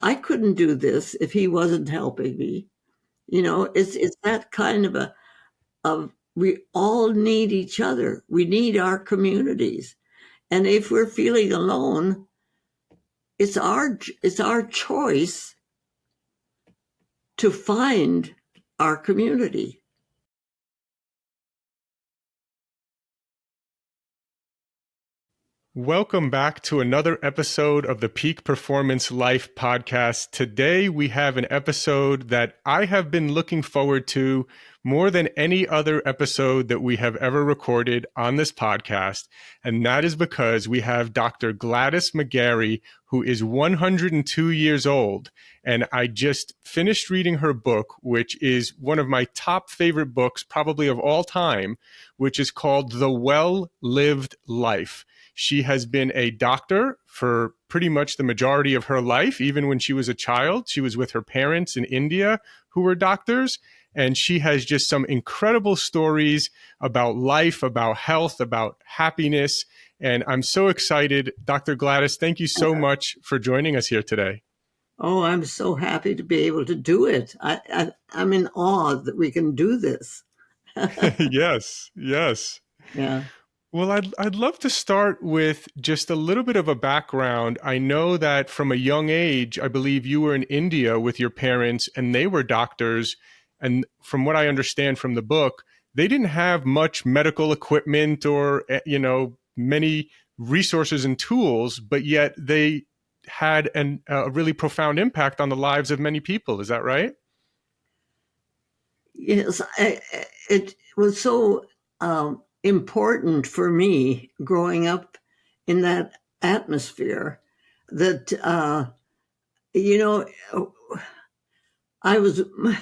I couldn't do this if he wasn't helping me. It's that kind of we all need each other. We need our communities. And if we're feeling alone, it's our choice to find our community. Welcome back to another episode of the Peak Performance Life podcast. Today, we have an episode that I have been looking forward to more than any other episode that we have ever recorded on this podcast. And that is because we have Dr. Gladys McGarey, who is 102 years old. And I just finished reading her book, which is one of my top favorite books, probably of all time, which is called The Well-Lived Life. She has been a doctor for pretty much the majority of her life. Even when she was a child, she was with her parents in India who were doctors. And she has just some incredible stories about life, about health, about happiness. And I'm so excited. Dr. Gladys, thank you so much for joining us here today. Oh, I'm so happy to be able to do it. I'm in awe that we can do this. Yes. Yeah. Well, I'd love to start with just a little bit of a background. I know that from a young age, I believe you were in India with your parents and they were doctors. And from what I understand from the book, they didn't have much medical equipment or, many resources and tools, but yet they had a really profound impact on the lives of many people. Is that right? Yes, it was so important for me growing up in that atmosphere that,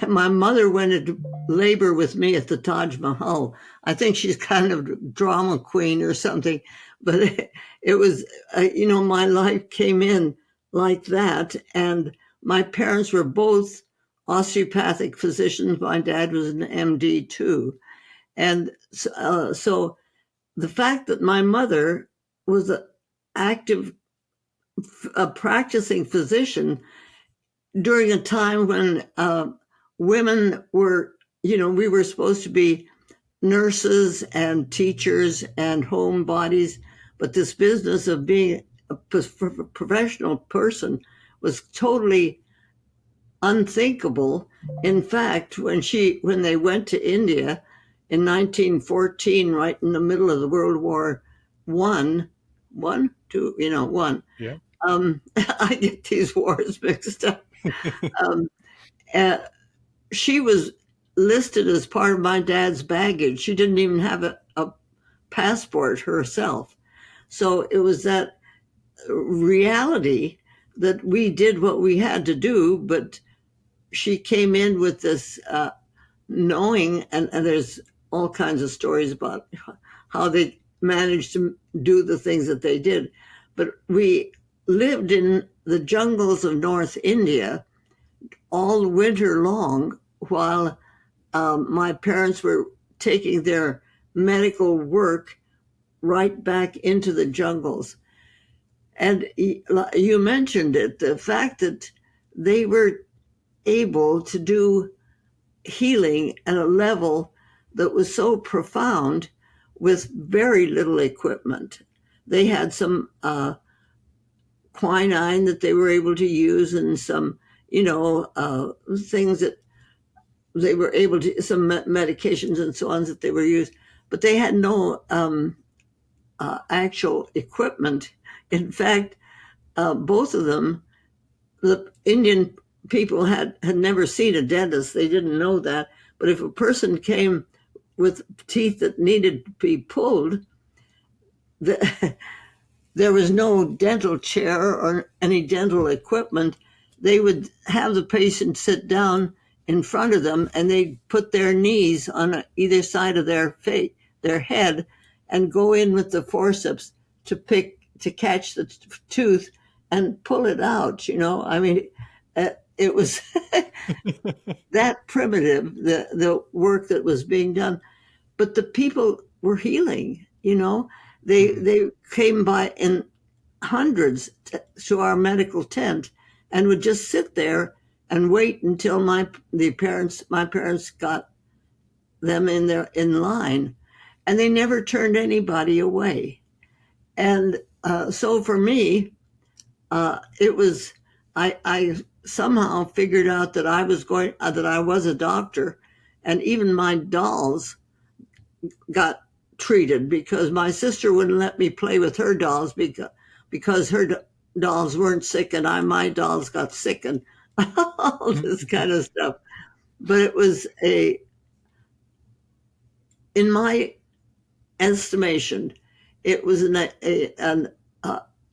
my mother went into labor with me at the Taj Mahal. I think she's kind of a drama queen or something, but it was, my life came in like that. And my parents were both osteopathic physicians. My dad was an MD too. And so the fact that my mother was an active, practicing physician during a time when women were, we were supposed to be nurses and teachers and home bodies, but this business of being a professional person was totally unthinkable. In fact, when they went to India in 1914, right in the middle of the World War One, one. Yeah. I get these wars mixed up. She was listed as part of my dad's baggage. She didn't even have a passport herself. So it was that reality that we did what we had to do, but she came in with this knowing, and there's all kinds of stories about how they managed to do the things that they did. But we lived in the jungles of North India all winter long while my parents were taking their medical work right back into the jungles. And you mentioned it, the fact that they were able to do healing at a level that was so profound with very little equipment. They had some quinine that they were able to use and some, things that they were able to, some medications and so on that they were used, but they had no actual equipment. In fact, both of them, the Indian people had never seen a dentist. They didn't know that. But if a person came with teeth that needed to be pulled, there was no dental chair or any dental equipment. They would have the patient sit down in front of them, and they'd put their knees on either side of their head, and go in with the forceps to catch the tooth and pull it out. I mean, it was that primitive, the work that was being done, but the people were healing. They came by in hundreds to our medical tent and would just sit there and wait until my parents got them in line, and they never turned anybody away. And so for me, it was I somehow figured out that I was a doctor, and even my dolls got treated because my sister wouldn't let me play with her dolls because her dolls weren't sick, and my dolls got sick, and all this kind of stuff. But it was in my estimation, it was an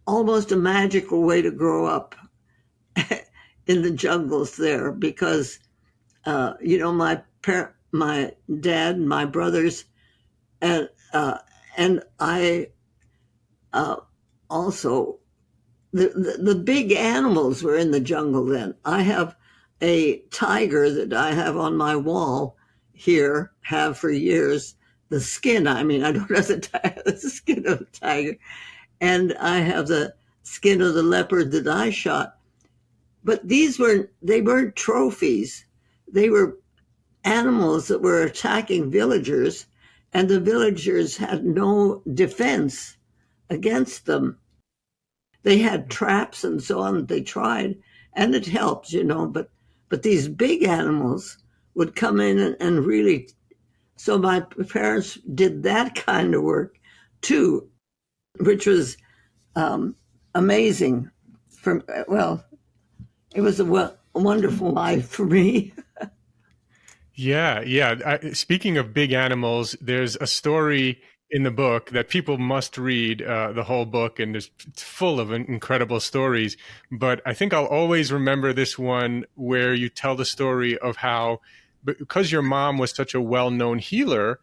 almost a magical way to grow up in the jungles there, because my dad and my brothers and I also the big animals were in the jungle then. I have a tiger that I have on my wall here, have for years. The skin, I don't have the skin of a tiger. And I have the skin of the leopard that I shot. But they weren't trophies. They were animals that were attacking villagers, and the villagers had no defense against them. They had traps and so on that they tried, and it helped, but these big animals would come in and really. So my parents did that kind of work too, which was amazing. It was a wonderful life for me. Yeah. Speaking of big animals, there's a story in the book that people must read, the whole book, and it's full of incredible stories. But I think I'll always remember this one where you tell the story of how, because your mom was such a well-known healer,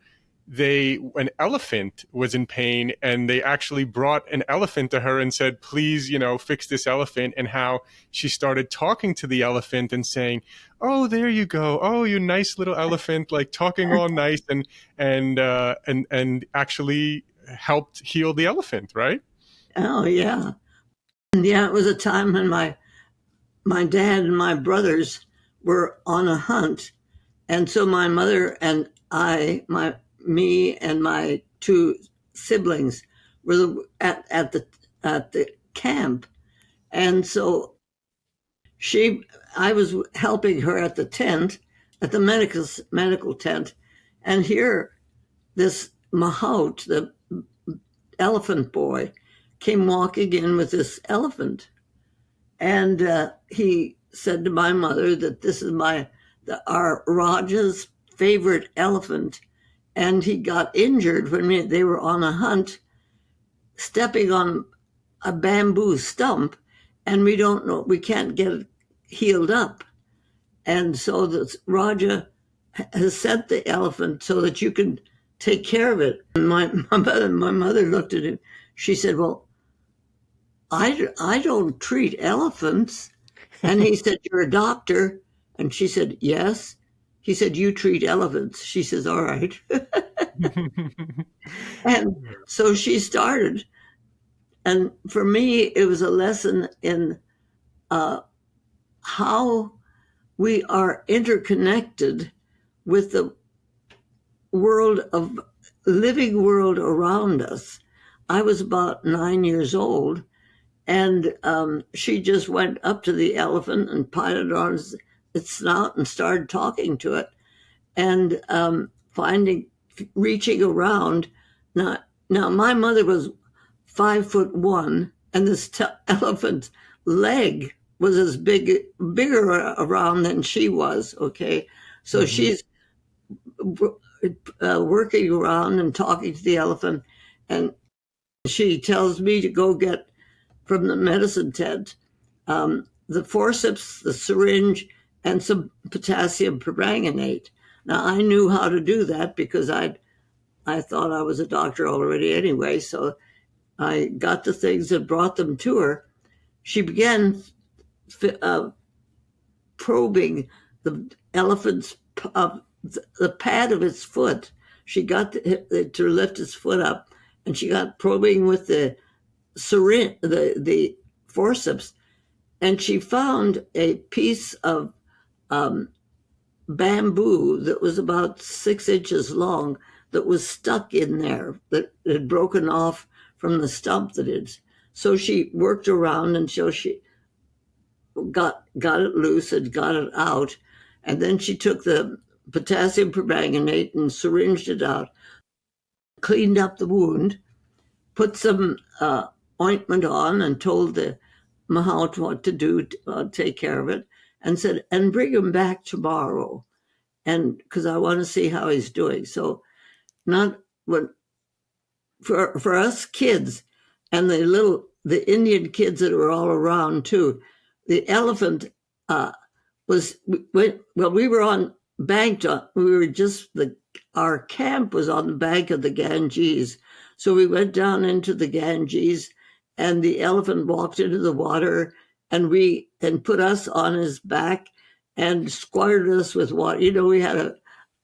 an elephant was in pain, and they actually brought an elephant to her and said, please, fix this elephant, and how she started talking to the elephant and saying, oh, there you go. Oh, you nice little elephant, like talking all nice, and actually helped heal the elephant, right? Oh, yeah. Yeah, it was a time when my dad and my brothers were on a hunt. And so my mother and me and my two siblings were at the camp. And so I was helping her at the tent, at the medical tent. And here, this Mahout, the elephant boy, came walking in with this elephant. And he said to my mother that this is our Raja's favorite elephant. And he got injured when they were on a hunt, stepping on a bamboo stump, and we can't get it healed up. And so the Raja has sent the elephant so that you can take care of it. And my mother looked at him. She said, well, I don't treat elephants. And he said, you're a doctor? And she said, yes. He said, you treat elephants. She says, all right. And so she started. And for me, it was a lesson in how we are interconnected with the living world around us. I was about 9 years old, and she just went up to the elephant and patted on its snout and started talking to it, and reaching around. Now my mother was 5'1", and this elephant's leg was bigger around than she was. Okay, so she's working around and talking to the elephant, and she tells me to go get from the medicine tent the forceps, the syringe, and some potassium permanganate. Now I knew how to do that because I thought I was a doctor already anyway, so I got the things and brought them to her. She began probing the elephant's the pad of its foot. She got to lift its foot up, and she got probing with the syringe, the forceps, and she found a piece of bamboo that was about 6 inches long that was stuck in there, that had broken off from the stump that is. So she worked around until she got it loose and got it out. And then she took the potassium permanganate and syringed it out, cleaned up the wound, put some ointment on, and told the Mahout what to do to take care of it, and said, and bring him back tomorrow, and because I want to see how he's doing. So not when for us kids and the Indian kids that were all around too, the elephant we were on banked on, we were just our camp was on the bank of the Ganges. So we went down into the Ganges, and the elephant walked into the water, and put us on his back and squirted us with water. We had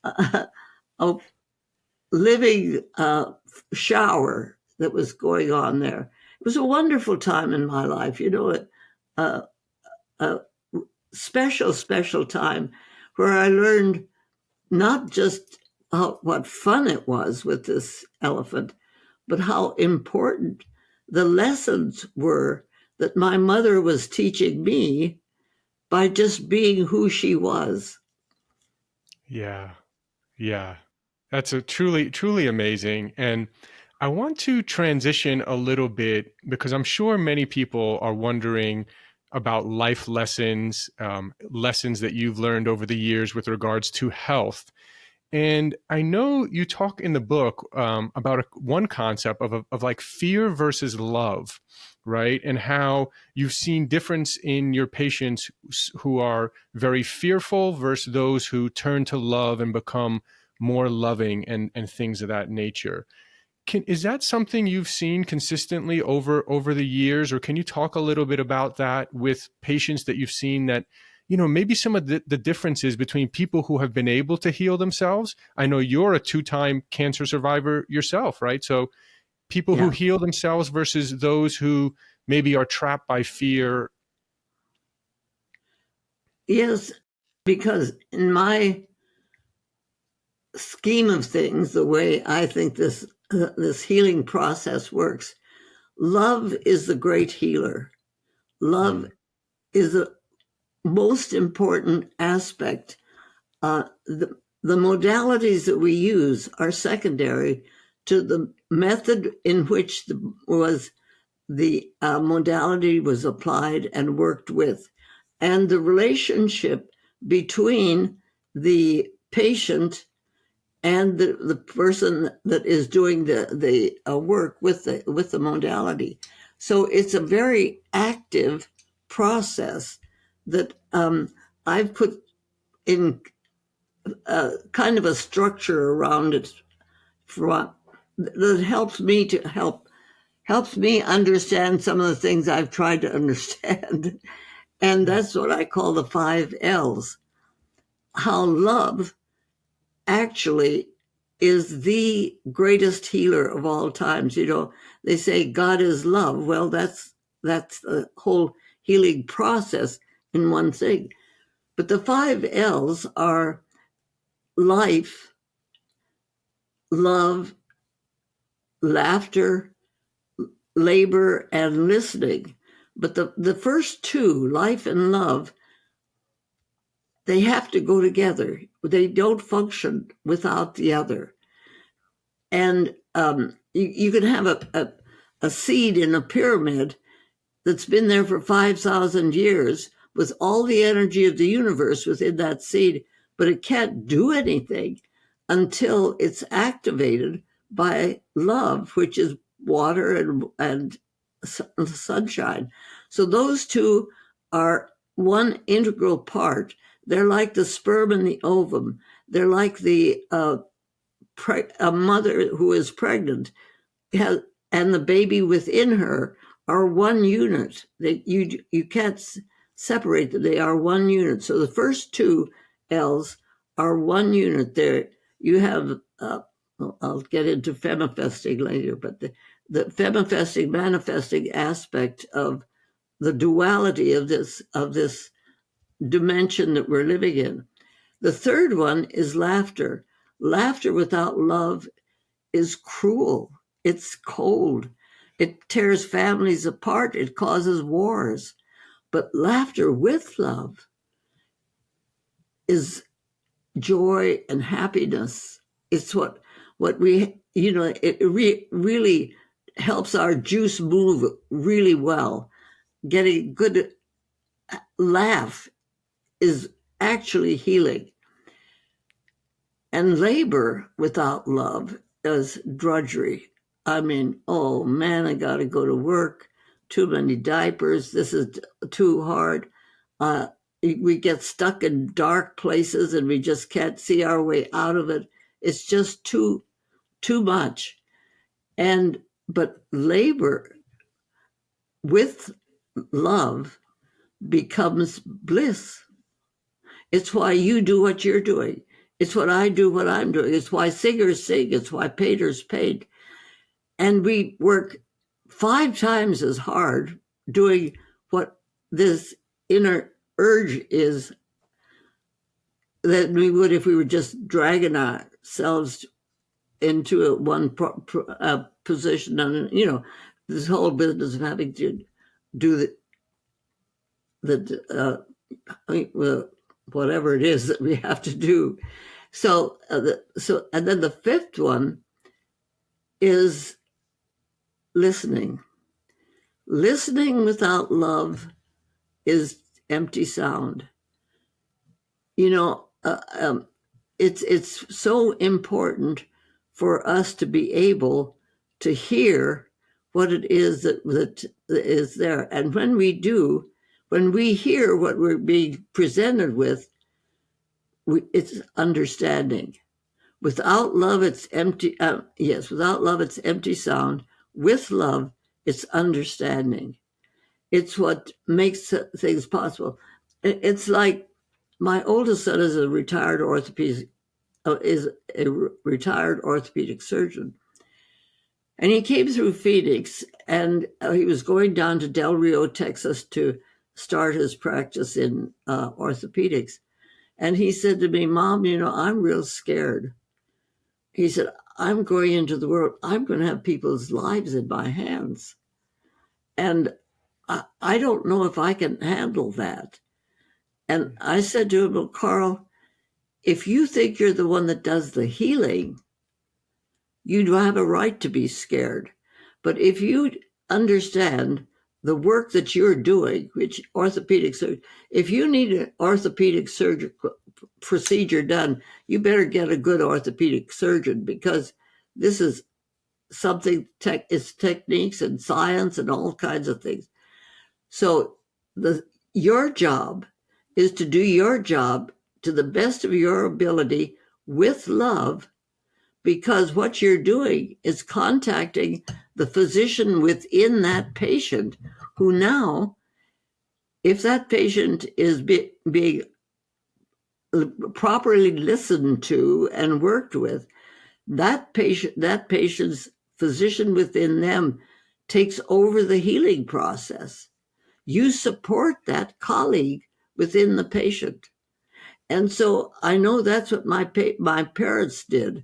a living shower that was going on there. It was a wonderful time in my life, a special time where I learned not just what fun it was with this elephant, but how important the lessons were that my mother was teaching me by just being who she was. Yeah. That's a truly amazing. And I want to transition a little bit because I'm sure many people are wondering about life lessons, lessons that you've learned over the years with regards to health. And I know you talk in the book about one concept of like fear versus love, right? And how you've seen difference in your patients who are very fearful versus those who turn to love and become more loving and things of that nature. Is that something you've seen consistently over the years, or can you talk a little bit about that with patients that you've seen that, maybe some of the differences between people who have been able to heal themselves? I know you're a 2-time cancer survivor yourself, right? So people who heal themselves versus those who maybe are trapped by fear. Yes, because in my scheme of things, the way I think this healing process works, love is the great healer. Love is the most important aspect. The modalities that we use are secondary to the method in which the modality was applied and worked with, and the relationship between the patient and the person that is doing the work with the modality. So it's a very active process that I've put in kind of a structure around it that helps me understand some of the things I've tried to understand. And that's what I call the 5 L's. How love actually is the greatest healer of all times. They say God is love. Well, that's the whole healing process in one thing. But the 5 L's are life, love, laughter, labor, and listening. But the first two, life and love, they have to go together. They don't function without the other. And you can have a seed in a pyramid that's been there for 5,000 years with all the energy of the universe within that seed, but it can't do anything until it's activated by love, which is water and sunshine. So those two are one integral part. They're like the sperm and the ovum. They're like a mother who is pregnant and the baby within her are one unit. You can't separate them. They are one unit. So the first 2 L's are one unit. There you have, I'll get into femifesting later, but the femifesting, manifesting aspect of the duality of this dimension that we're living in. The third one is laughter. Laughter without love is cruel. It's cold. It tears families apart. It causes wars. But laughter with love is joy and happiness. It's what we, it really helps our juice move really well. Getting good laugh is actually healing. And labor without love is drudgery. I mean, oh man, I got to go to work. Too many diapers. This is too hard. We get stuck in dark places and we just can't see our way out of it. It's just too much. But labor with love becomes bliss. It's why you do what you're doing. It's what I do, what I'm doing. It's why singers sing. It's why painters paint. And we work 5 times as hard doing what this inner urge is than we would if we were just dragging ourselves into one position. And, this whole business of having to do whatever it is that we have to do. So and then the fifth one is listening. Listening without love is empty sound. It's so important for us to be able to hear what it is that is there. And when we do, when we hear what we're being presented with, it's understanding. Without love, it's empty. Without love, it's empty sound. With love, it's understanding. It's what makes things possible. It's like my oldest son is a retired orthopedic surgeon. And he came through Phoenix, and he was going down to Del Rio, Texas, to start his practice in orthopedics. And he said to me, "Mom, I'm real scared." He said, "I'm going into the world. I'm going to have people's lives in my hands. And I don't know if I can handle that." And I said to him, "Well, Carl, if you think you're the one that does the healing, you have a right to be scared. But if you understand the work that you're doing, which orthopedic surgery, if you need an orthopedic surgical procedure done, you better get a good orthopedic surgeon, because this is something, it's techniques and science and all kinds of things. So your job is to do your job to the best of your ability with love, because what you're doing is contacting the physician within that patient, who now, if that patient is being properly listened to and worked with, that patient's physician within them takes over the healing process. You support that colleague within the patient. And so I know that's what my parents did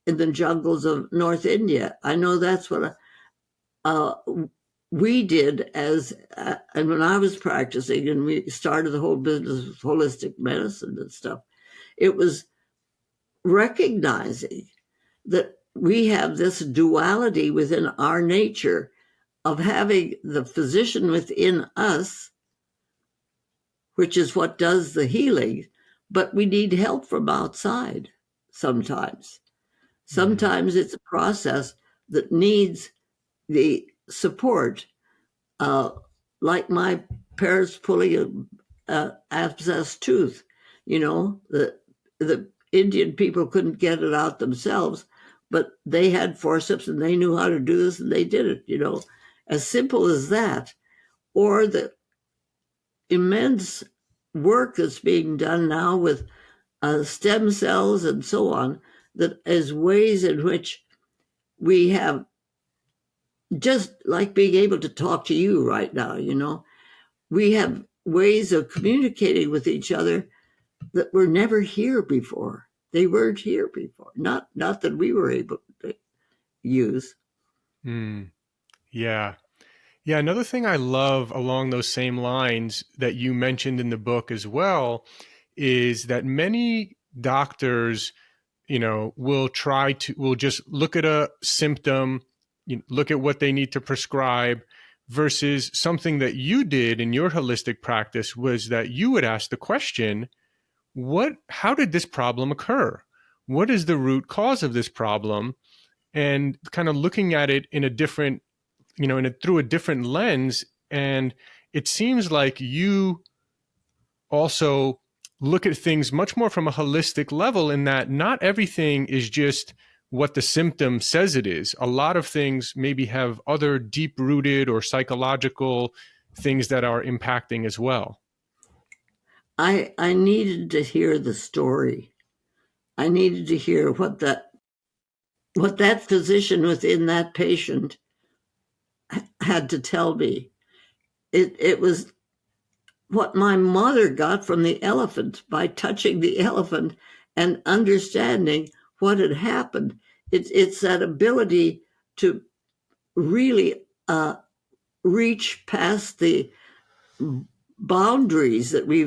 in the jungles of North India. I know that's what we did and when I was practicing and we started the whole business of holistic medicine and stuff, it was recognizing that we have this duality within our nature of having the physician within us, which is what does the healing, but we need help from outside sometimes. Sometimes it's a process that needs the support, like my parents pulling an abscessed tooth. The Indian people couldn't get it out themselves, but they had forceps and they knew how to do this and they did it, as simple as that. Or the immense work that's being done now with stem cells and so on, that is ways in which we have, just like being able to talk to you right now, we have ways of communicating with each other that were never here before. They weren't here before. Not that we were able to use. Yeah. Yeah. Another thing I love along those same lines that you mentioned in the book as well is that many doctors, will just look at a symptom, look at what they need to prescribe, versus something that you did in your holistic practice was that you would ask the question, how did this problem occur? What is the root cause of this problem? And kind of looking at it in a different, through a different lens. And it seems like you also look at things much more from a holistic level, in that not everything is just what the symptom says it is. A lot of things maybe have other deep rooted or psychological things that are impacting as well. I needed to hear the story. I needed to hear what that physician within that patient had to tell me. It was what my mother got from the elephant by touching the elephant and understanding what had happened. It's that ability to really reach past the boundaries that we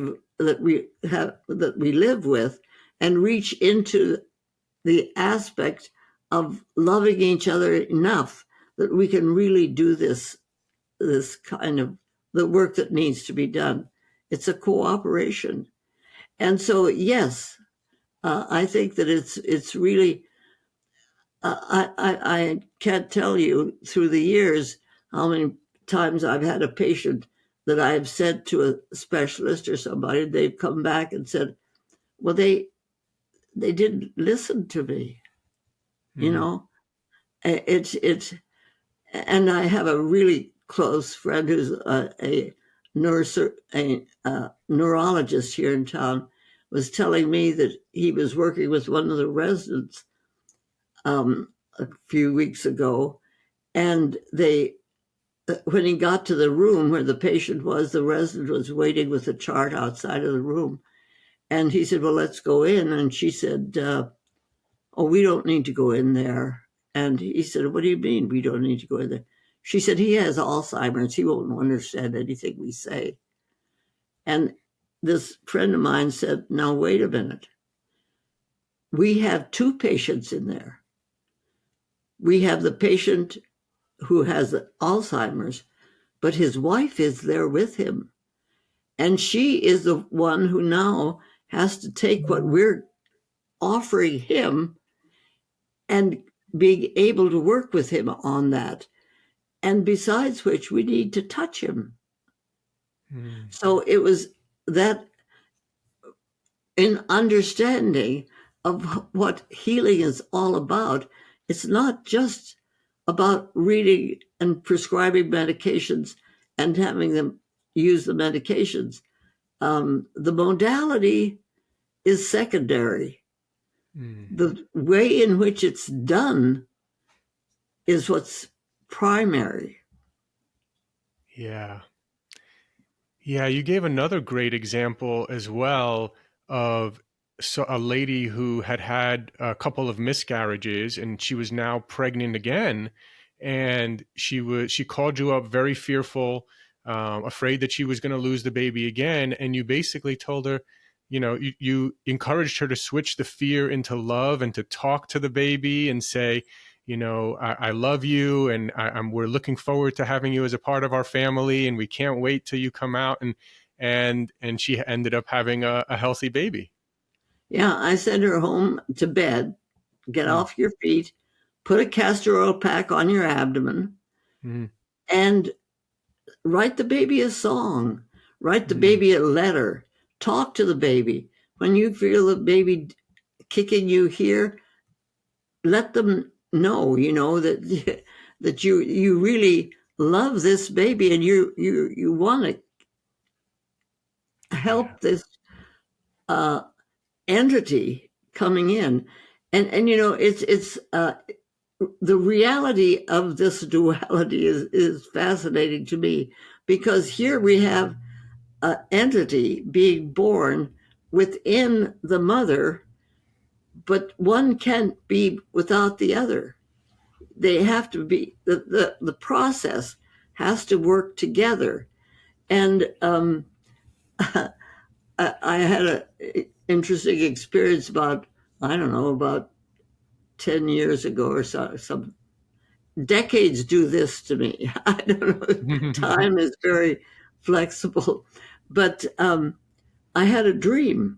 live with, and reach into the aspect of loving each other enough that we can really do this kind of the work that needs to be done. It's a cooperation. And so, yes, I think that it's really, I can't tell you through the years how many times I've had a patient that I have sent to a specialist or somebody, they've come back and said, well, they didn't listen to me. It's and I have a really close friend who's a neurologist here in town, was telling me that he was working with one of the residents a few weeks ago, and when he got to the room where the patient was, the resident was waiting with a chart outside of the room, and he said, well, let's go in. And she said, oh, we don't need to go in there. And he said, what do you mean we don't need to go in there? She said, he has Alzheimer's. He won't understand anything we say. And this friend of mine said, now, wait a minute. We have two patients in there. We have the patient who has Alzheimer's, but his wife is there with him. And she is the one who now has to take what we're offering him and being able to work with him on that. And besides which, we need to touch him. So it was that in understanding of what healing is all about. It's not just about reading and prescribing medications and having them use the medications. The modality is secondary. The way in which it's done is what's primary. Yeah. Yeah, you gave another great example as well of a lady who had a couple of miscarriages, and she was now pregnant again. And she called you up very fearful, afraid that she was going to lose the baby again. And you basically told her, you encouraged her to switch the fear into love and to talk to the baby and say, I love you, and we're looking forward to having you as a part of our family, and we can't wait till you come out. And she ended up having a healthy baby. Yeah, I sent her home to bed, get off your feet, put a castor oil pack on your abdomen, and write the baby a song, write the baby a letter, talk to the baby. When you feel the baby kicking you here, let them know, that you really love this baby, and you want to help this entity coming in. And it's the reality of this duality is fascinating to me, because here we have entity being born within the mother, but one can't be without the other. They have to be, the process has to work together. And I had an interesting experience about, I don't know, about 10 years ago or so. Some decades do this to me. I don't know. Time is very flexible. But I had a dream.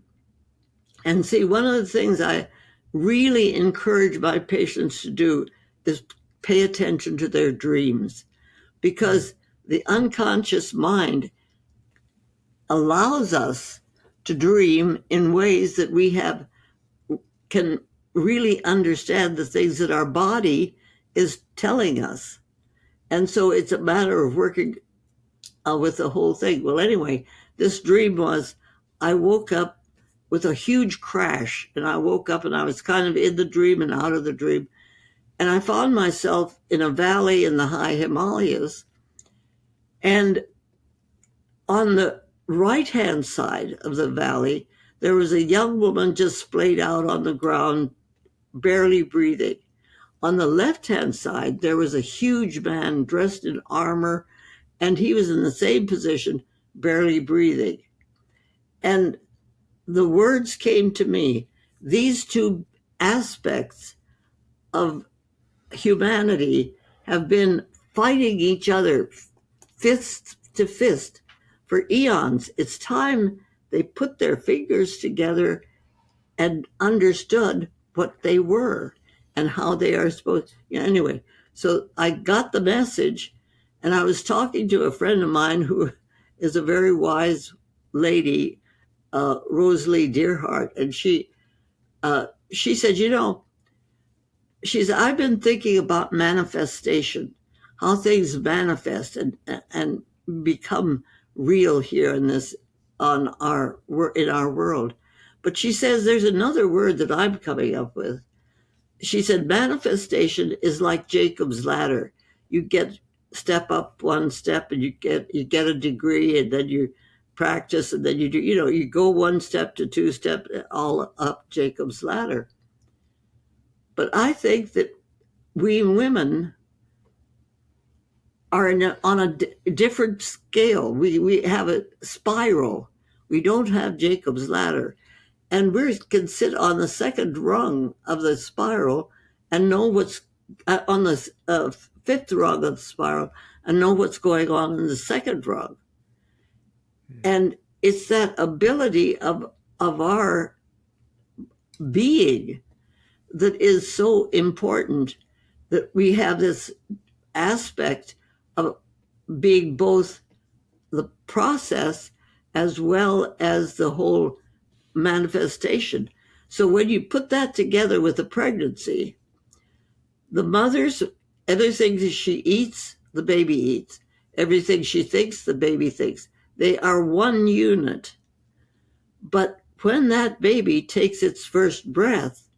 And see, one of the things I really encourage my patients to do is pay attention to their dreams, because the unconscious mind allows us to dream in ways that we can really understand the things that our body is telling us. And so it's a matter of working with the whole thing. Well, anyway, this dream was, I woke up with a huge crash, and I woke up and I was kind of in the dream and out of the dream. And I found myself in a valley in the high Himalayas. And on the right-hand side of the valley, there was a young woman just splayed out on the ground, barely breathing. On the left-hand side, there was a huge man dressed in armor, and he was in the same position, barely breathing. And the words came to me, these two aspects of humanity have been fighting each other fist to fist for eons. It's time they put their fingers together and understood what they were and how they are supposed. Anyway, so I got the message, and I was talking to a friend of mine who is a very wise lady, Rosalie Dearhart, and she said, she said, I've been thinking about manifestation, how things manifest and become real here in our world. But she says there's another word that I'm coming up with. She said manifestation is like Jacob's ladder. You step up one step, and you get a degree, and then you practice, and then you go one step to two step, all up Jacob's ladder. But I think that we women are on a different scale. We have a spiral. We don't have Jacob's ladder. And we can sit on the second rung of the spiral and know what's on the fifth rung of the spiral and know what's going on in the second rung. And it's that ability of our being that is so important, that we have this aspect of being both the process as well as the whole manifestation. So when you put that together with the pregnancy, the mother's, everything she eats, the baby eats. Everything she thinks, the baby thinks. They are one unit. But when that baby takes its first breath,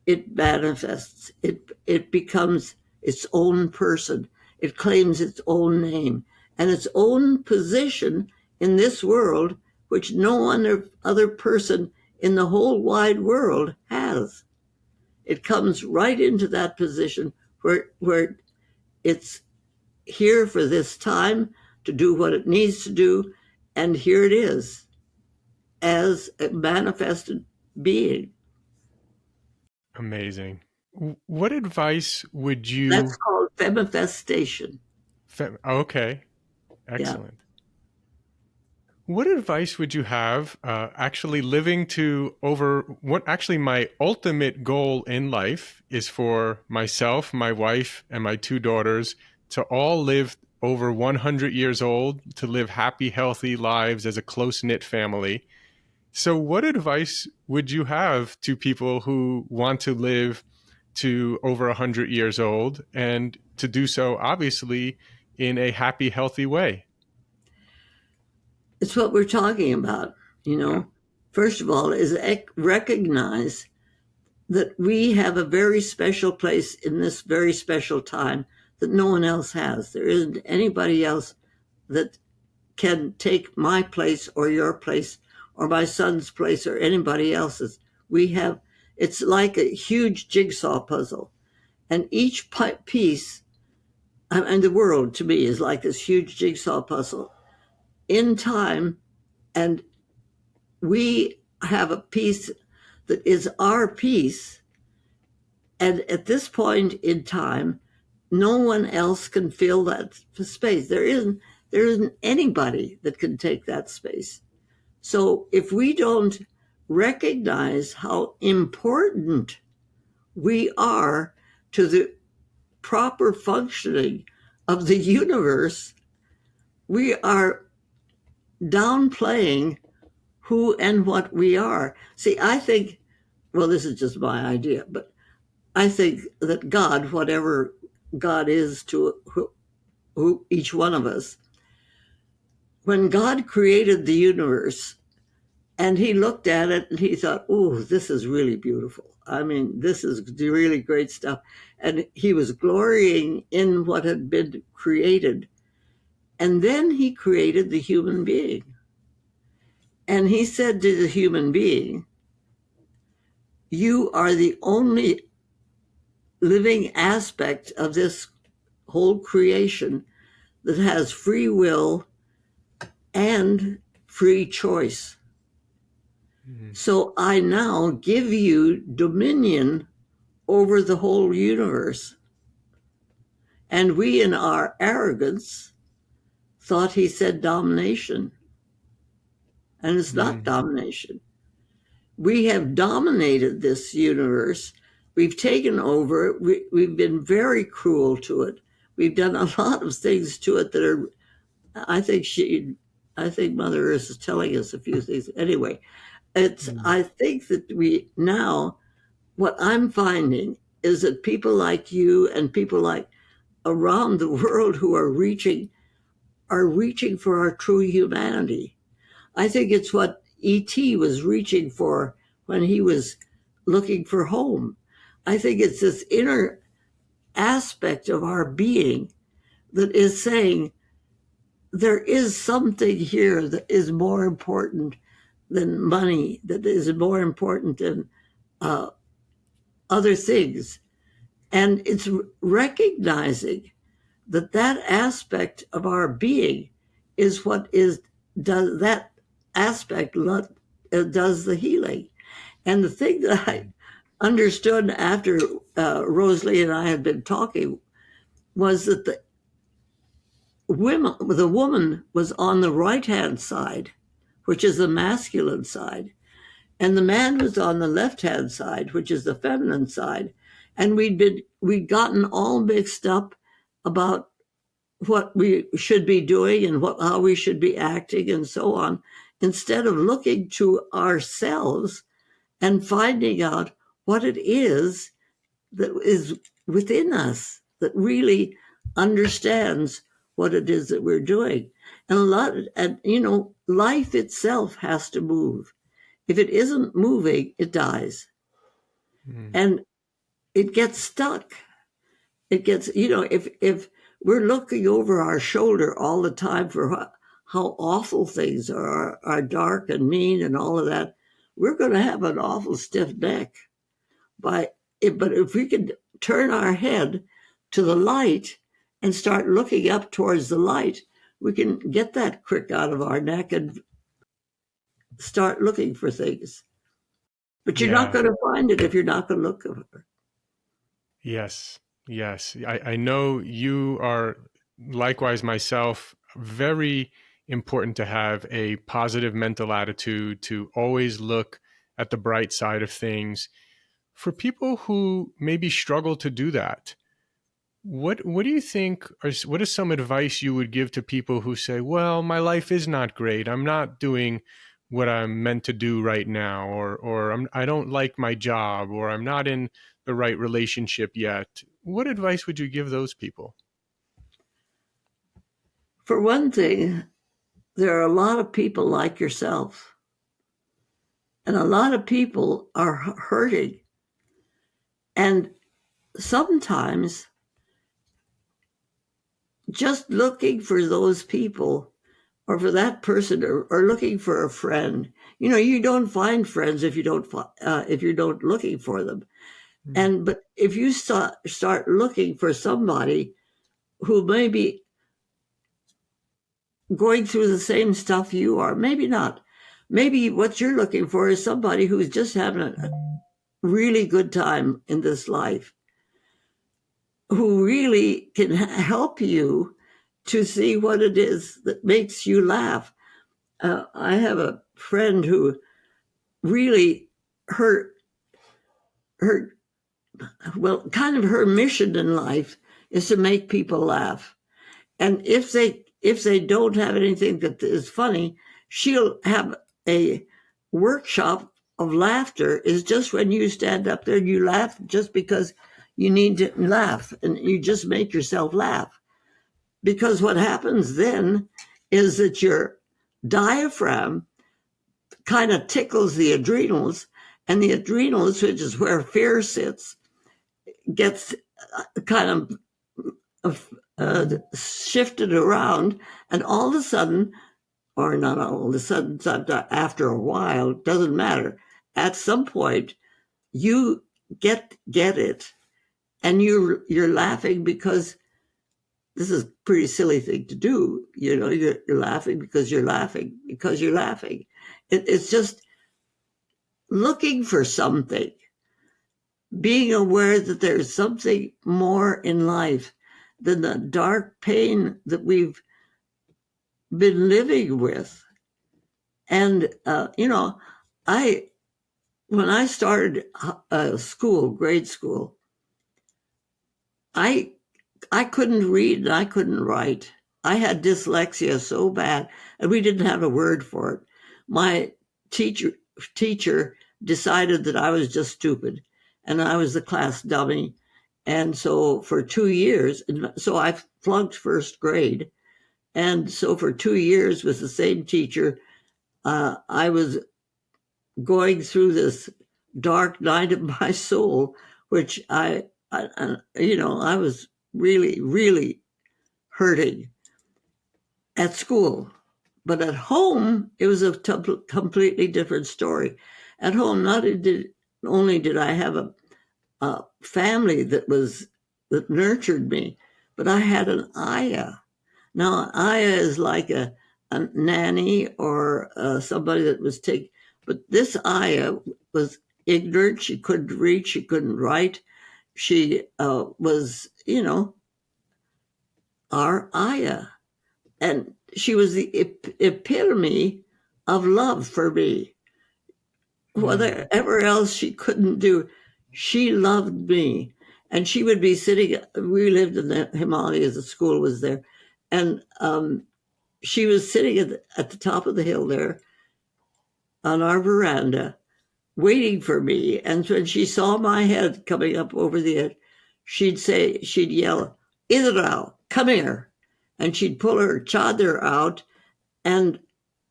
it manifests. It becomes its own person. It claims its own name and its own position in this world, which no other person in the whole wide world has. It comes right into that position where it's here for this time to do what it needs to do, and here it is as a manifested being. Amazing. What advice would you... That's called femifestation. Okay, excellent. Yeah. What advice would you have actually living to over what actually my ultimate goal in life is for myself, my wife, and my two daughters to all live over 100 years old, to live happy, healthy lives as a close-knit family. So what advice would you have to people who want to live to over 100 years old and to do so, obviously, in a happy, healthy way? It's what we're talking about, Yeah. First of all, is recognize that we have a very special place in this very special time that no one else has. There isn't anybody else that can take my place or your place or my son's place or anybody else's. It's like a huge jigsaw puzzle. And each piece, and the world to me is like this huge jigsaw puzzle in time. And we have a piece that is our piece. And at this point in time, no one else can fill that space. There isn't anybody that can take that space. So if we don't recognize how important we are to the proper functioning of the universe, we are downplaying who and what we are. See, I think, well, this is just my idea, but I think that God, whatever God is to who each one of us, when God created the universe and he looked at it and he thought, oh, this is really beautiful. I mean, this is really great stuff. And he was glorying in what had been created. And then he created the human being. And he said to the human being, you are the only living aspect of this whole creation that has free will and free choice. Mm-hmm. So I now give you dominion over the whole universe. And we, in our arrogance, thought he said domination. And it's not domination. We have dominated this universe. We've taken over it. We've been very cruel to it. We've done a lot of things to it that are, I think Mother Earth is telling us a few things. Anyway, I think that what I'm finding is that people like you and people like around the world who are reaching for our true humanity. I think it's what E.T. was reaching for when he was looking for home. I think it's this inner aspect of our being that is saying there is something here that is more important than money, that is more important than other things. And it's recognizing that aspect of our being is what does that aspect does the healing. And the thing that I understood after Rosalie and I had been talking was that the woman was on the right-hand side, which is the masculine side, and the man was on the left-hand side, which is the feminine side. And we'd gotten all mixed up about what we should be doing and how we should be acting and so on, instead of looking to ourselves and finding out what it is that is within us that really understands what it is that we're doing. And life itself has to move. If it isn't moving, it dies. And it gets stuck. It gets, if we're looking over our shoulder all the time for how awful things are dark and mean and all of that, we're going to have an awful stiff neck. But if we can turn our head to the light and start looking up towards the light, we can get that crick out of our neck and start looking for things. But you're not going to find it if you're not going to look for it. Yes. I know you are, likewise myself, very important to have a positive mental attitude, to always look at the bright side of things. For people who maybe struggle to do that, what do you think, or what is some advice you would give to people who say, well, my life is not great, I'm not doing what I'm meant to do right now, or I don't like my job, or I'm not in the right relationship yet? What advice would you give those people? For one thing, there are a lot of people like yourself, and a lot of people are hurting. And sometimes just looking for those people or for that person, or looking for a friend. You don't find friends if you don't looking for them. But if you start looking for somebody who may be going through the same stuff you are, maybe not. Maybe what you're looking for is somebody who's just having a really good time in this life, who really can help you to see what it is that makes you laugh. I have a friend who really her her kind of her mission in life is to make people laugh. And if they don't have anything that is funny, she'll have a workshop of laughter. Is just when you stand up there and you laugh just because you need to laugh, and you just make yourself laugh. Because what happens then is that your diaphragm kind of tickles the adrenals, and the adrenals, which is where fear sits, gets kind of shifted around, and all of a sudden, or not all of a sudden, after a while, doesn't matter. At some point, you get it, and you're laughing because this is a pretty silly thing to do. You're laughing because you're laughing because you're laughing. It's just looking for something, being aware that there's something more in life than the dark pain that we've been living with. And, when I started grade school, I couldn't read and I couldn't write. I had dyslexia so bad, and we didn't have a word for it. My teacher decided that I was just stupid, and I was the class dummy. And so for 2 years, so I flunked first grade. And so for 2 years with the same teacher, I was going through this dark night of my soul, which I was really, really hurting at school. But at home, it was a completely different story. At home, not only did I have a family that nurtured me, but I had an ayah. Now, an ayah is like a nanny or somebody that was taking, but this ayah was ignorant. She couldn't read. She couldn't write. She was, our ayah. And she was the epitome of love for me. Whatever else she couldn't do, she loved me. And she would be sitting, we lived in the Himalayas, the school was there. And she was sitting at the top of the hill there on our veranda, waiting for me. And when she saw my head coming up over the edge, she'd yell, Idrao, come here. And she'd pull her chadar out and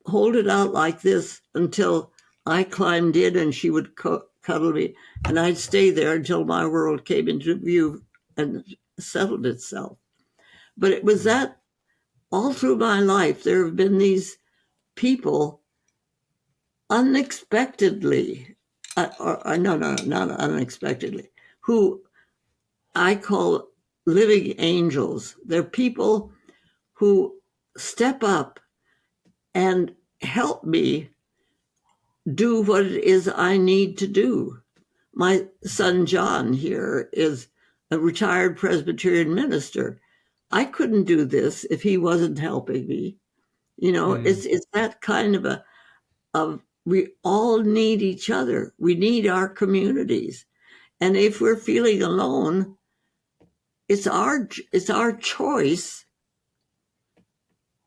hold it out like this until I climbed in, and she would cuddle me. And I'd stay there until my world came into view and settled itself. But it was that all through my life, there have been these people unexpectedly, no, not unexpectedly, who I call living angels. They're people who step up and help me do what it is I need to do. My son John here is a retired Presbyterian minister. I couldn't do this if he wasn't helping me. It's that kind of we all need each other. We need our communities. And if we're feeling alone, it's our choice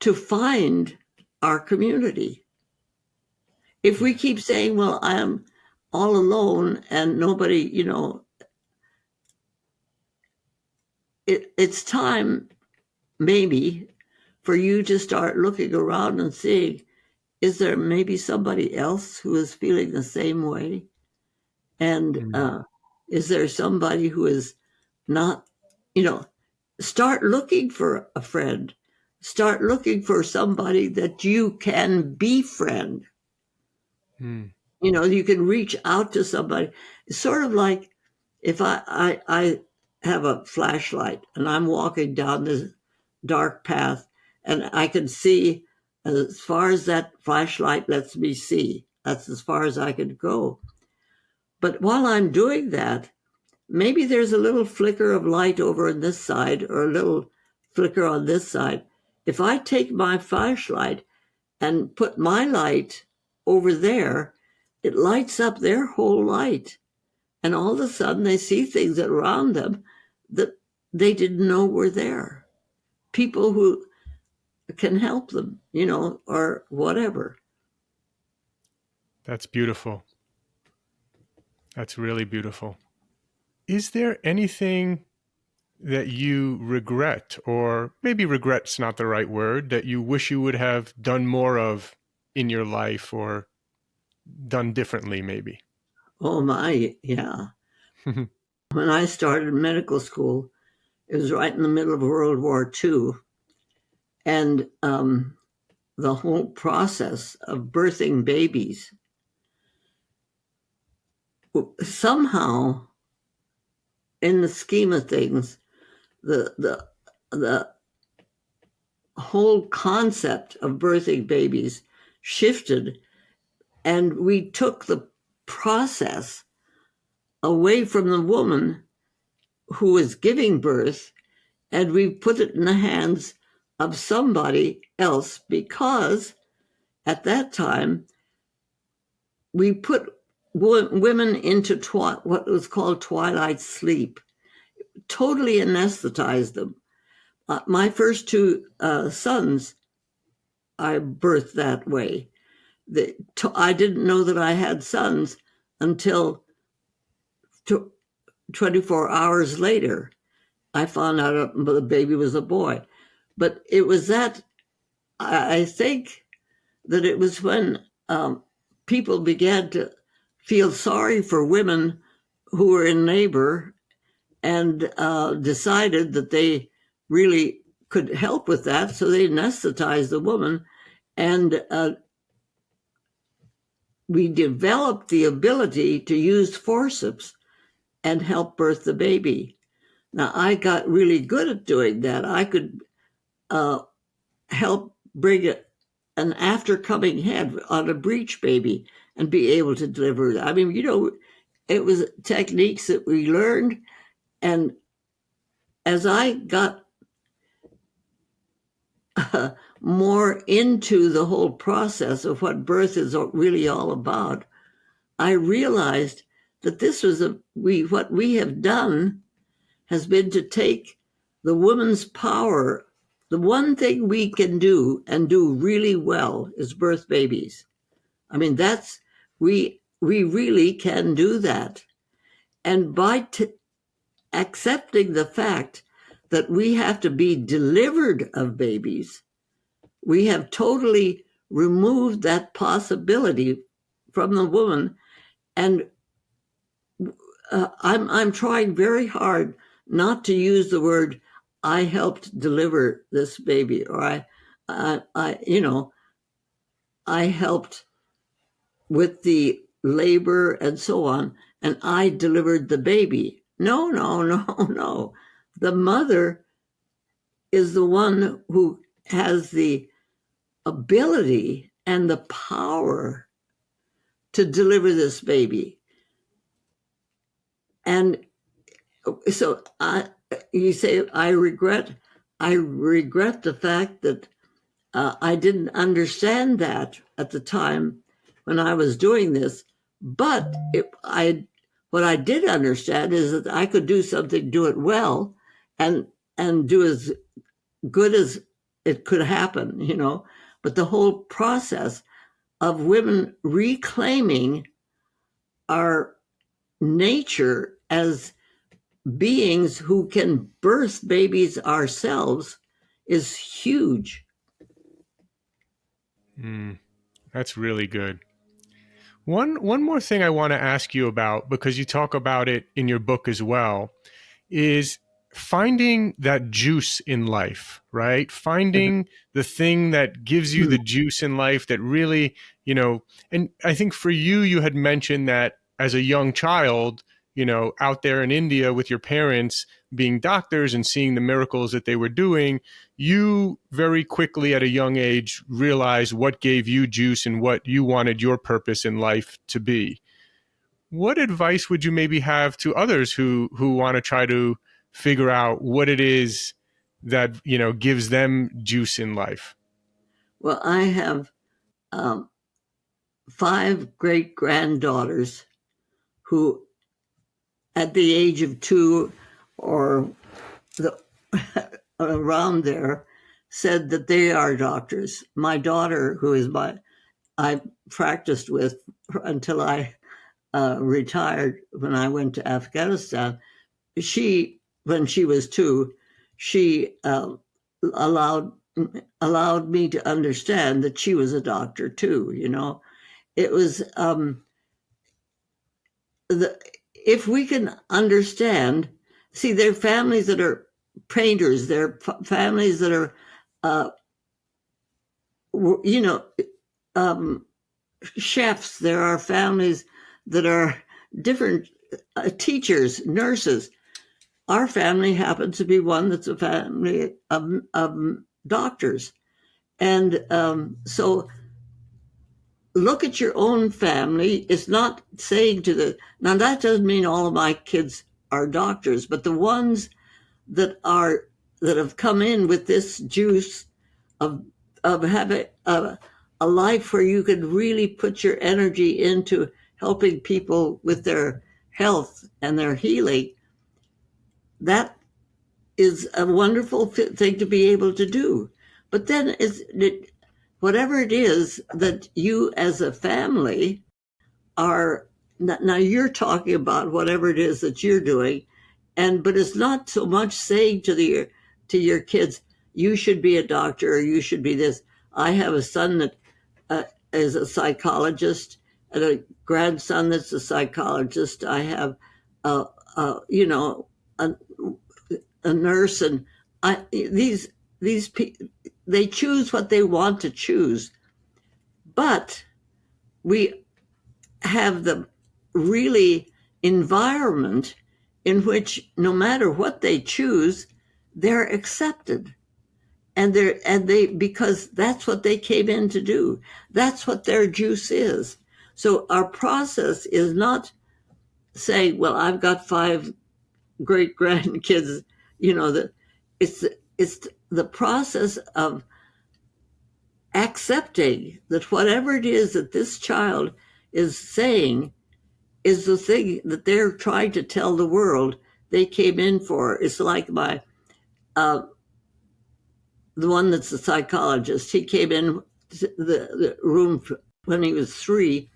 to find our community. If we keep saying, well, I'm all alone and nobody, it's time maybe for you to start looking around and seeing, is there maybe somebody else who is feeling the same way? And is there somebody who is not, start looking for a friend. start looking for somebody that you can befriend. Mm. You can reach out to somebody. It's sort of like if I have a flashlight and I'm walking down this dark path and I can see as far as that flashlight lets me see. That's as far as I can go. But while I'm doing that, maybe there's a little flicker of light over on this side or a little flicker on this side. If I take my flashlight and put my light over there, it lights up their whole light. And all of a sudden they see things around them that they didn't know were there. People who can help them, or whatever. That's beautiful. That's really beautiful. Is there anything that you regret, or maybe regret's not the right word, that you wish you would have done more of in your life or done differently, maybe? Oh my, yeah. When I started medical school, it was right in the middle of World War II. And the whole process of birthing babies, somehow, in the scheme of things, the whole concept of birthing babies shifted, and we took the process away from the woman who was giving birth, and we put it in the hands of somebody else, because at that time we put women into what was called twilight sleep, totally anesthetized them. My first two sons, I birthed that way. I didn't know that I had sons until 24 hours later. I found out the baby was a boy. But it was that, I think that it was when people began to feel sorry for women who were in labor and decided that they really could help with that. So they anesthetized the woman, and we developed the ability to use forceps and help birth the baby. Now, I got really good at doing that. I could help bring an after coming head on a breech baby and be able to deliver. I mean, it was techniques that we learned. And as I got more into the whole process of what birth is really all about, I realized that this was what we have done has been to take the woman's power. The one thing we can do and do really well is birth babies. I mean, we really can do that. And by accepting the fact that we have to be delivered of babies, we have totally removed that possibility from the woman. And I'm trying very hard not to use the word "I helped deliver this baby" or I helped with the labor and so on, and I delivered the baby. No, no, no, no. The mother is the one who has the ability and the power to deliver this baby. And so you say, I regret the fact that I didn't understand that at the time when I was doing this. But what I did understand is that I could do something, do it well, and do as good as it could happen, But the whole process of women reclaiming our nature as beings who can birth babies ourselves is huge. That's really good. One more thing I want to ask you about, because you talk about it in your book as well, is finding that juice in life, right? Finding the thing that gives you the juice in life that really, and I think for you, you had mentioned that as a young child, out there in India with your parents being doctors and seeing the miracles that they were doing, you very quickly at a young age realized what gave you juice and what you wanted your purpose in life to be. What advice would you maybe have to others who want to try to figure out what it is that gives them juice in life? Well, I have 5 great granddaughters who, at the age of 2 or the, around there, said that they are doctors. My daughter, who is I practiced with until I retired when I went to Afghanistan. When she was 2, she allowed me to understand that she was a doctor too. It was if we can understand. See, there are families that are painters. There are families that are, chefs. There are families that are different, teachers, nurses. Our family happens to be one that's a family of doctors. And so look at your own family. It's not saying now that doesn't mean all of my kids are doctors, but the ones that have come in with this juice of having a life where you could really put your energy into helping people with their health and their healing, that is a wonderful thing to be able to do. But then whatever it is that you as a family are, now you're talking about whatever it is that you're doing, but it's not so much saying to your kids, you should be a doctor or you should be this. I have a son that is a psychologist and a grandson that's a psychologist. I have, a nurse, and these people, they choose what they want to choose, but we have the really environment in which no matter what they choose, they're accepted, and they because that's what they came in to do. That's what their juice is. So our process is not saying, well, I've got 5 great grandkids, that it's the process of accepting that whatever it is that this child is saying is the thing that they're trying to tell the world they came in for. It's like the one that's a psychologist. He came in the room when he was 3,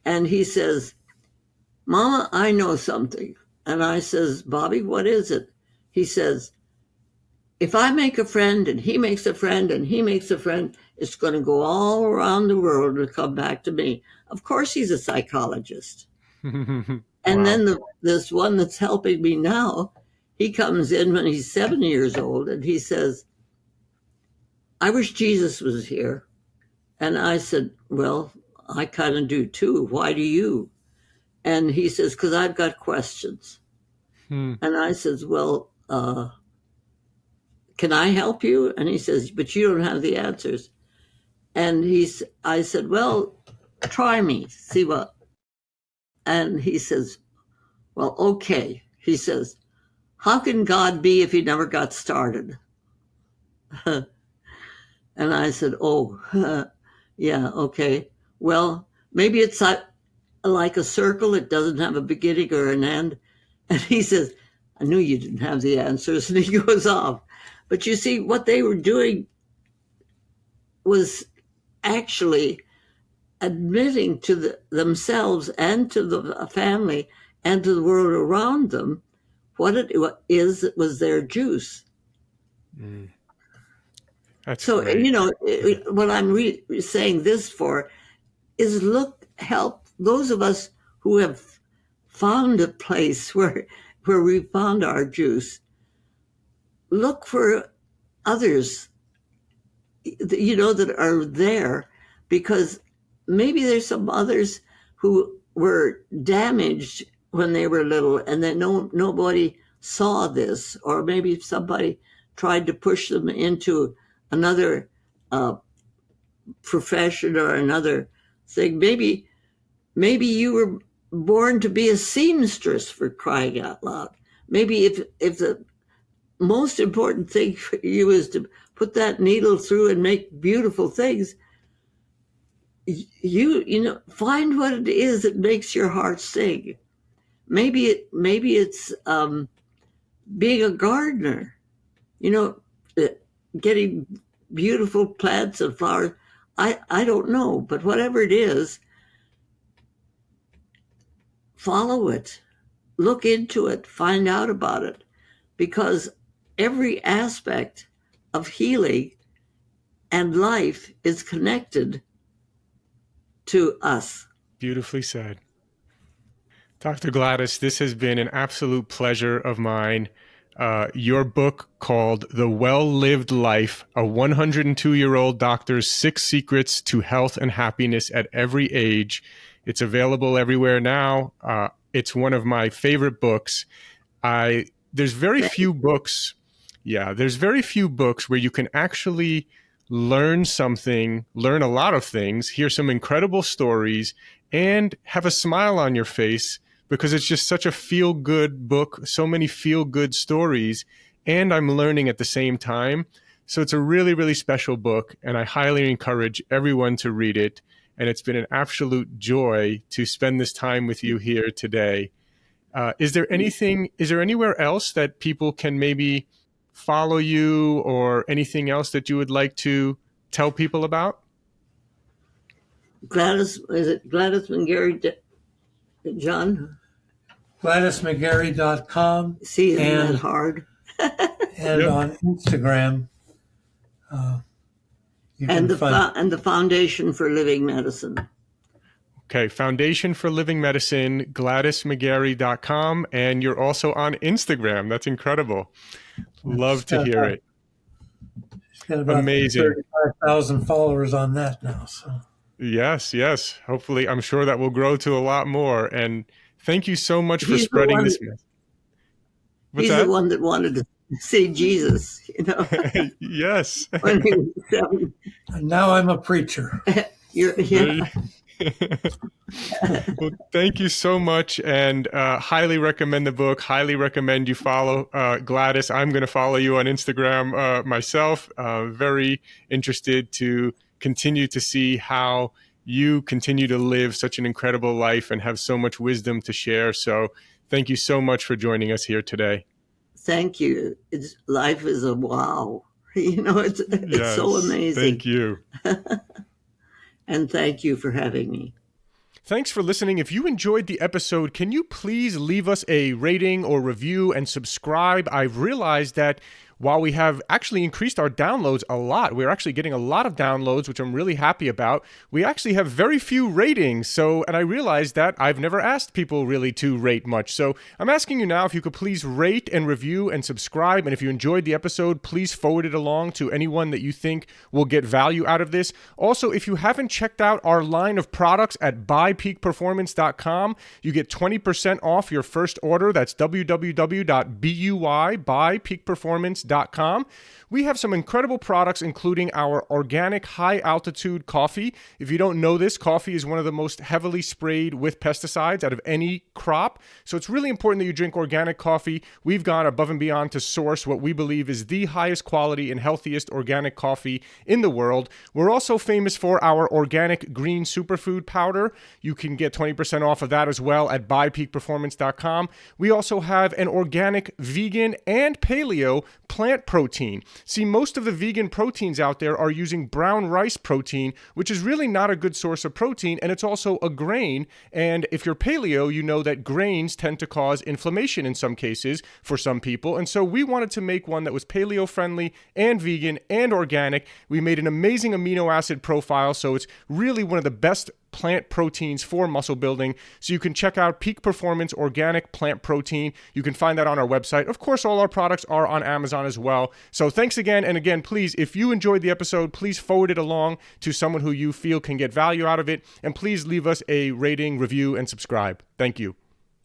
and he says, Mama, I know something. And I says, Bobby, what is it? He says, if I make a friend and he makes a friend and he makes a friend, it's going to go all around the world and come back to me. Of course, he's a psychologist. And Wow. then this one that's helping me now, he comes in when he's 7 years old and he says, I wish Jesus was here. And I said, well, I kind of do too. Why do you? And he says, because I've got questions. And I says, well, can I help you? And he says, but you don't have the answers. And I said, well, try me, see what. And he says, well, okay. He says, how can God be if he never got started? And I said, oh, yeah, okay. Well, maybe it's like a circle. It doesn't have a beginning or an end. And he says, I knew you didn't have the answers. And he goes off. But you see, what they were doing was actually admitting to themselves and to the family and to the world around them what it is that was their juice. That's so great. What I'm saying this for is help those of us who have found a place where we found our juice, look for others, that are there, because maybe there's some others who were damaged when they were little and that nobody saw this, or maybe somebody tried to push them into another uh, profession or another thing. Maybe you were born to be a seamstress, for crying out loud. Maybe if the most important thing for you is to put that needle through and make beautiful things, find what it is that makes your heart sing. Maybe it's being a gardener, getting beautiful plants and flowers. I don't know, but whatever it is, follow it, look into it, find out about it, because every aspect of healing and life is connected to us. Beautifully said. Dr. Gladys, this has been an absolute pleasure of mine. Your book called The Well-Lived Life, a 102-year-old doctor's 6 secrets to health and happiness at every age. It's available everywhere now. It's one of my favorite books. There's very few books. Yeah, there's very few books where you can actually learn a lot of things, hear some incredible stories, and have a smile on your face, because it's just such a feel-good book, so many feel-good stories, and I'm learning at the same time. So it's a really, really special book, and I highly encourage everyone to read it. And it's been an absolute joy to spend this time with you here today. Is there anywhere else that people can maybe follow you, or anything else that you would like to tell people about? Gladys McGarey, John? GladysMcGarey.com. See, isn't that hard? And yep. On Instagram. And the Foundation for Living Medicine. Okay, Foundation for Living Medicine, GladysMcGarey.com, and you're also on Instagram. That's incredible. Love to hear it. She's got about amazing. 35,000 followers on that now. So. Yes. Hopefully, I'm sure that will grow to a lot more. And thank you so much for spreading this message. He's the one that wanted to see Jesus, Yes. When he was 7. And now I'm a preacher. Well, thank you so much, and highly recommend the book. Highly recommend you follow Gladys. I'm going to follow you on Instagram myself. Very interested to continue to see how you continue to live such an incredible life and have so much wisdom to share. So thank you so much for joining us here today. Thank you. Life is a wow. It's Yes, so amazing. Thank you. And thank you for having me. Thanks for listening. If you enjoyed the episode, can you please leave us a rating or review and subscribe? I've realized that while we have actually increased our downloads a lot, we're actually getting a lot of downloads, which I'm really happy about. We actually have very few ratings. And I realized that I've never asked people really to rate much. So I'm asking you now if you could please rate and review and subscribe. And if you enjoyed the episode, please forward it along to anyone that you think will get value out of this. Also, if you haven't checked out our line of products at buypeakperformance.com, you get 20% off your first order. That's www.buypeakperformance.com. We have some incredible products, including our organic high-altitude coffee. If you don't know this, coffee is one of the most heavily sprayed with pesticides out of any crop. So it's really important that you drink organic coffee. We've gone above and beyond to source what we believe is the highest quality and healthiest organic coffee in the world. We're also famous for our organic green superfood powder. You can get 20% off of that as well at buypeakperformance.com. We also have an organic vegan and paleo plant protein. See, most of the vegan proteins out there are using brown rice protein, which is really not a good source of protein, and it's also a grain. And if you're paleo, you know that grains tend to cause inflammation in some cases for some people. And so we wanted to make one that was paleo friendly and vegan and organic. We made an amazing amino acid profile, so it's really one of the best plant proteins for muscle building. So you can check out Peak Performance Organic Plant Protein. You can find that on our website. Of course, all our products are on Amazon as well. So thanks again. And again, please, if you enjoyed the episode, please forward it along to someone who you feel can get value out of it. And please leave us a rating, review, and subscribe. Thank you.